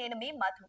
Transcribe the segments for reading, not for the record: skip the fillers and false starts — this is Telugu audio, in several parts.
నేను మీ మధు.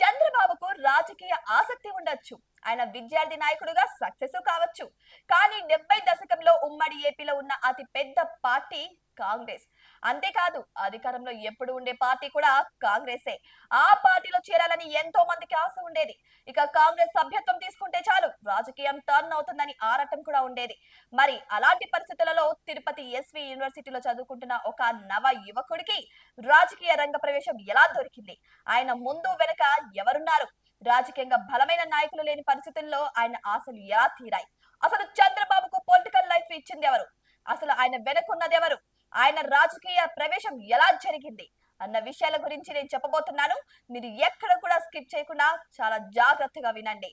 చంద్రబాబుకు రాజకీయ ఆసక్తి ఉండొచ్చు. ఆయన విద్యార్థి నాయకుడుగా సక్సెస్ కావచ్చు. కానీ 70 దశకంలో ఉమ్మడి ఏపీలో ఉన్న అతి పెద్ద పార్టీ కాంగ్రెస్. అంతేకాదు అధికారంలో ఎప్పుడు ఉండే పార్టీ కూడా కాంగ్రెసే. ఆ పార్టీలో చేరాలని ఎంతో మందికి ఆశ ఉండేది. ఇక కాంగ్రెస్ సభ్యత్వం తీసుకుంటే చాలు రాజకీయం టర్న్ అవుతుందని ఆరాటం కూడా ఉండేది. మరి అలాంటి పరిస్థితులలో తిరుపతి ఎస్వి యూనివర్సిటీలో చదువుకుంటున్న ఒక నవ యువకుడికి రాజకీయ రంగ ప్రవేశం ఎలా దొరికింది? ఆయన ముందు వెనక ఎవరున్నారు? రాజకీయంగా బలమైన నాయకులు లేని పరిస్థితుల్లో ఆయన ఆశలు ఎలా తీరాయి? అసలు చంద్రబాబుకు పొలిటికల్ లైఫ్ ఇచ్చింది ఎవరు? అసలు ఆయన వెనుకున్నది ఎవరు? ఆయన రాజకీయ ప్రవేశం ఎలా జరిగింది అన్న విషయాల గురించి నేను చెప్పబోతున్నాను. మీరు ఎక్కడ కూడా స్కిప్ చేయకుండా చాలా జాగ్రత్తగా వినండి.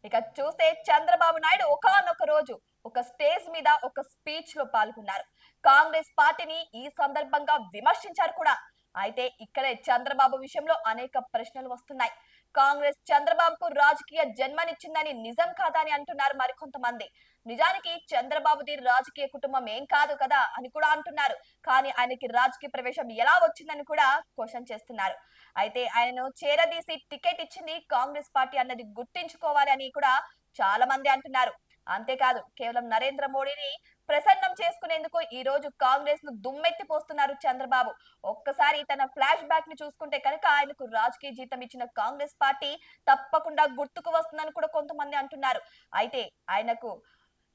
ఇక చూస్తే చంద్రబాబు నాయుడు ఒకానొక రోజు ఒక స్టేజ్ మీద ఒక స్పీచ్ లో పాల్గొన్నారు. కాంగ్రెస్ పార్టీని ఈ సందర్భంగా విమర్శించారు కూడా. అయితే ఇక్కడే చంద్రబాబు విషయంలో అనేక ప్రశ్నలు వస్తున్నాయి. కాంగ్రెస్ చంద్రబాబుకు రాజకీయ జన్మనిచ్చిందని నిజం కాదా అని అంటున్నారు మరికొంతమంది. నిజానికి చంద్రబాబుది రాజకీయ కుటుంబం ఏం కాదు కదా అని కూడా అంటున్నారు. కానీ ఆయనకి రాజకీయ ప్రవేశం ఎలా వచ్చిందని కూడా క్వశ్చన్ చేస్తున్నారు. అయితే ఆయనను చేరదీసి టికెట్ ఇచ్చింది కాంగ్రెస్ పార్టీ అన్నది గుర్తించుకోవాలి అని కూడా చాలా మంది అంటున్నారు. అంతేకాదు కేవలం నరేంద్ర మోడీని ప్రసన్నం చేసుకునేందుకు ఈ రోజు కాంగ్రెస్ ను దుమ్మెత్తి పోస్తున్నారు చంద్రబాబు. ఒక్కసారి తన ఫ్లాష్ బ్యాక్ ని చూసుకుంటే కనుక ఆయనకు రాజకీయ జీతం ఇచ్చిన కాంగ్రెస్ పార్టీ తప్పకుండా గుర్తుకు వస్తుందని కూడా కొంతమంది అంటున్నారు. అయితే ఆయనకు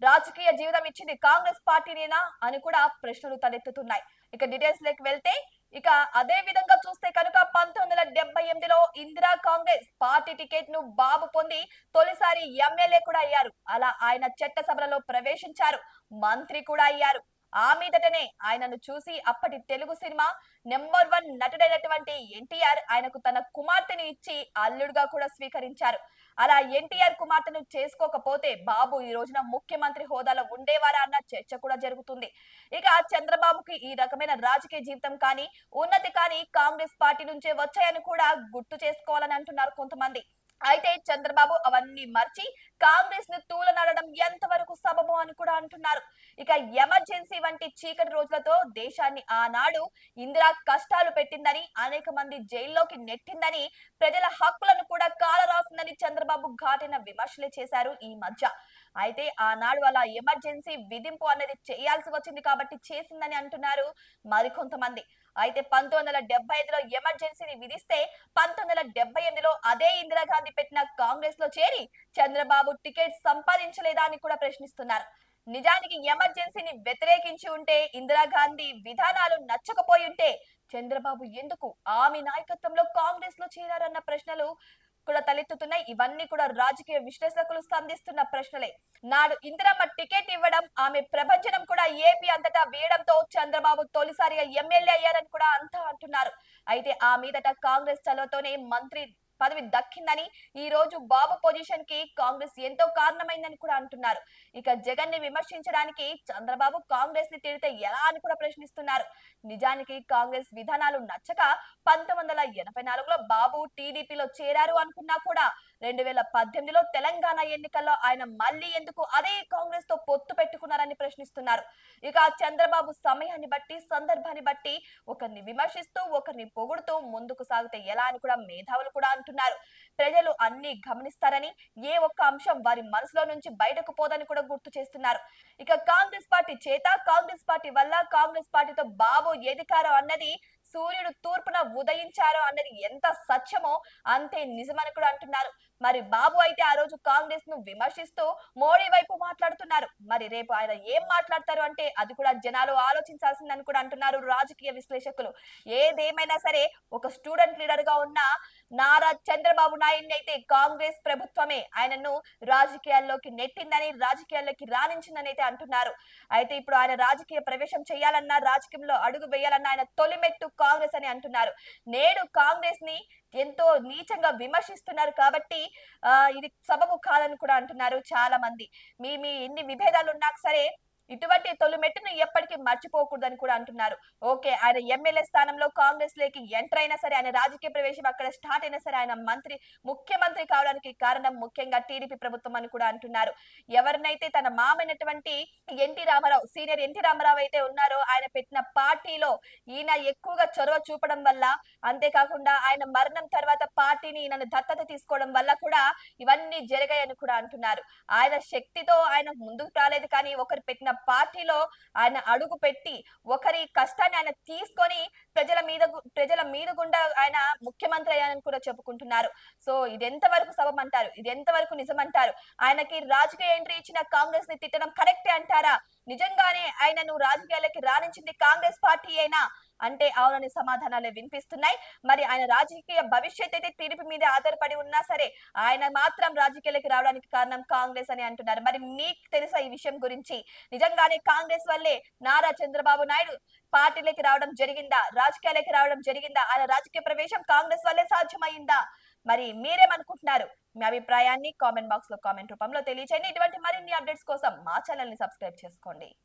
రాజకీయ జీవితం ఇచ్చింది కాంగ్రెస్ పార్టీనేనా అని కూడా ప్రశ్నలు తలెత్తుతున్నాయి. ఇక డీటెయిల్స్ లోకి వెళ్తే ఇక అదే విధంగా చూస్తే కనుక 1978లో ఇందిరా కాంగ్రెస్ పార్టీ టికెట్ ను బాబు పొంది తొలిసారి ఎమ్మెల్యే కూడా అయ్యారు. అలా ఆయన చట్టసభలలో ప్రవేశించారు, మంత్రి కూడా అయ్యారు. ఆ మీదటనే ఆయనను చూసి అప్పటి తెలుగు సినిమా నెంబర్ 1 నటుడైనటువంటి ఎన్టీఆర్ ఆయనకు తన కుమార్తెని ఇచ్చి అల్లుడుగా కూడా స్వీకరించారు. అలా ఎన్టీఆర్ కుమార్తెను చేసుకోకపోతే బాబు ఈ రోజున ముఖ్యమంత్రి హోదాలో ఉండేవారా అన్న చర్చ కూడా జరుగుతుంది. ఇక చంద్రబాబుకి ఈ రకమైన రాజకీయ జీవితం కానీ ఉన్నతి కానీ కాంగ్రెస్ పార్టీ నుంచే వచ్చాయని కూడా గుర్తు చేసుకోవాలని అంటున్నారు కొంతమంది. అయితే చంద్రబాబు అవన్నీ మర్చి కాంగ్రెస్ ను తూలనాడడం ఎంతవరకు సబబు అని కూడా అంటున్నారు. ఇక ఎమర్జెన్సీ వంటి చీకటి రోజులతో దేశాన్ని ఆనాడు ఇందిరా కష్టాలు పెట్టిందని, అనేక మంది జైల్లోకి నెట్టిందని, ప్రజల హక్కులను కూడా కాలరాసిందని చంద్రబాబు ఘాటైన విమర్శలే చేశారు ఈ మధ్య. అయితే ఆనాడు అలా ఎమర్జెన్సీ విధింపు అనేది చేయాల్సి వచ్చింది కాబట్టి చేసిందని అంటున్నారు మరికొంతమంది. అయితే 1975లో ఎమర్జెన్సీని విధిస్తే 1978లో అదే ఇందిరాగాంధీ పెట్టిన కాంగ్రెస్ లో చేరి చంద్రబాబు టికెట్ సంపాదించలేదా అని కూడా ప్రశ్నిస్తున్నారు. నిజానికి ఎమర్జెన్సీని వ్యతిరేకించి ఉంటే, ఇందిరాగాంధీ విధానాలు నచ్చకపోయి ఉంటే చంద్రబాబు ఎందుకు ఆమె నాయకత్వంలో కాంగ్రెస్ లో చేరారన్న ప్రశ్నలు కూడా తలెత్తుతున్నాయి. ఇవన్నీ కూడా రాజకీయ విశ్లేషకులు సంధిస్తున్న ప్రశ్నలే. నాడు ఇందిరమ్మ టికెట్ ఇవ్వడం, ఆమె ప్రభంజనం కూడా ఏపీ అంతటా వేయడంతో చంద్రబాబు తొలిసారిగా ఎమ్మెల్యే అయ్యారని కూడా అంతా అంటున్నారు. అయితే ఆ మీదట కాంగ్రెస్ చలవతోనే మంత్రి పదవి దక్కిందని, ఈ రోజు బాబు పొజిషన్ కి కాంగ్రెస్ ఎంతో కారణమైందని కూడా అంటున్నారు. ఇక జగన్ ని విమర్శించడానికి చంద్రబాబు కాంగ్రెస్ ని తిడితే ఎలా అని కూడా ప్రశ్నిస్తున్నారు. నిజానికి కాంగ్రెస్ విధానాలు నచ్చక 1984లో బాబు టీడీపీలో చేరారు అనుకున్నా కూడా 2018లో తెలంగాణ ఎన్నికల్లో ఆయన మళ్ళీ ఎందుకు అదే కాంగ్రెస్ తో పొత్తు పెట్టుకున్నారని ప్రశ్నిస్తున్నారు. ఇక చంద్రబాబు సమయాన్ని బట్టి, సందర్భాన్ని బట్టి ఒకరిని విమర్శిస్తూ ఒకరిని పొగుడుతూ ముందుకు సాగితే ఎలా అని కూడా మేధావులు కూడా అంటున్నారు. ప్రజలు అన్ని గమనిస్తారని, ఏ ఒక్క అంశం వారి మనసులో నుంచి బయటకు పోదని కూడా గుర్తు చేస్తున్నారు. ఇక కాంగ్రెస్ పార్టీ చేత, కాంగ్రెస్ పార్టీ వల్ల, కాంగ్రెస్ పార్టీతో బాబు ఎదికారో అన్నది, సూర్యుడు తూర్పున ఉదయించారో అన్నది ఎంత సత్యమో అంతే నిజమని కూడా అంటున్నారు. మరి బాబు అయితే ఆ రోజు కాంగ్రెస్ ను విమర్శిస్తూ మోడీ వైపు మాట్లాడుతున్నారు. మరి రేపు ఆయన ఏం మాట్లాడతారు అంటే అది కూడా జనాలు ఆలోచించాల్సిందని కూడా అంటున్నారు రాజకీయ విశ్లేషకులు. ఏదేమైనా సరే ఒక స్టూడెంట్ లీడర్ గా ఉన్న నారా చంద్రబాబు నాయుడిని అయితే కాంగ్రెస్ ప్రభుత్వమే ఆయనను రాజకీయాల్లోకి నెట్టిందని, రాజకీయాల్లోకి రాణించిందని అయితే అంటున్నారు. అయితే ఇప్పుడు ఆయన రాజకీయ ప్రవేశం చేయాలన్నా, రాజకీయంలో అడుగు వేయాలన్నా ఆయన తొలిమెట్టు కాంగ్రెస్ అని అంటున్నారు. నేడు కాంగ్రెస్ ని ఎంతో నీచంగా విమర్శిస్తున్నారు కాబట్టి ఇది సబబు కాదని కూడా అంటున్నారు చాలా మంది. మీ మీ ఎన్ని విభేదాలు ఉన్నా సరే ఇటువంటి తొలిమెట్టును ఎప్పటికీ మర్చిపోకూడదని కూడా అంటున్నారు. ఓకే. ఆయన ఎమ్మెల్యే స్థానంలో కాంగ్రెస్ లోకి ఎంటర్ అయినా సరే, ఆయన రాజకీయ ప్రవేశం అక్కడ స్టార్ట్ అయినా సరే, ఆయన ముఖ్యమంత్రి కావడానికి కారణం ముఖ్యంగా టీడీపీ ప్రభుత్వం అని కూడా అంటున్నారు. ఎవరినైతే తన మామైనటువంటి సీనియర్ ఎన్టీ రామారావు అయితే ఉన్నారో, ఆయన పెట్టిన పార్టీలో ఈయన ఎక్కువగా చొరవ చూపడం వల్ల, అంతేకాకుండా ఆయన మరణం తర్వాత పార్టీని ఈయనను దత్తత తీసుకోవడం వల్ల కూడా ఇవన్నీ జరిగాయని కూడా అంటున్నారు. ఆయన శక్తితో ఆయన ముందుకు రాలేదు కానీ ఒకరు పెట్టిన పార్టీలో ఆయన అడుగు పెట్టి ఒకరి కష్టాన్ని ఆయన తీసుకొని ప్రజల మీద గుండా ఆయన ముఖ్యమంత్రి అయ్యారని కూడా చెప్పుకుంటున్నారు. సో ఇది ఎంతవరకు సబబ్ అంటారు? ఇది ఎంతవరకు నిజం అంటారు? ఆయనకి రాజకీయ ఎంట్రీ ఇచ్చిన కాంగ్రెస్ ని తిట్టడం కరెక్టే అంటారా? నిజంగానే ఆయనను రాజకీయాలకి రాణించింది కాంగ్రెస్ పార్టీ అయినా అంటే అవునని సమాధానాలే వినిపిస్తున్నాయి. మరి ఆయన రాజకీయ భవిష్యత్ అయితే టీడీపీ మీద ఆధారపడి ఉన్నా సరే, ఆయన మాత్రం రాజకీయాలకి రావడానికి కారణం కాంగ్రెస్ అని అంటున్నారు. మరి మీకు తెలుసా ఈ విషయం గురించి? నిజంగానే కాంగ్రెస్ వల్లే నారా చంద్రబాబు నాయుడు పార్టీలోకి రావడం జరిగిందా? రాజకీయాలకి రావడం జరిగిందా? ఆయన రాజకీయ ప్రవేశం కాంగ్రెస్ వల్లే సాధ్యమైందా? మరి మీరేమనుకుంటున్నారు? మీ అభిప్రాయాన్ని కామెంట్ బాక్స్ లో కామెంట్ రూపంలో తెలియచేయండి. ఇటువంటి మరిన్ని అప్డేట్స్ కోసం మా ఛానల్ ని సబ్స్క్రైబ్ చేసుకోండి.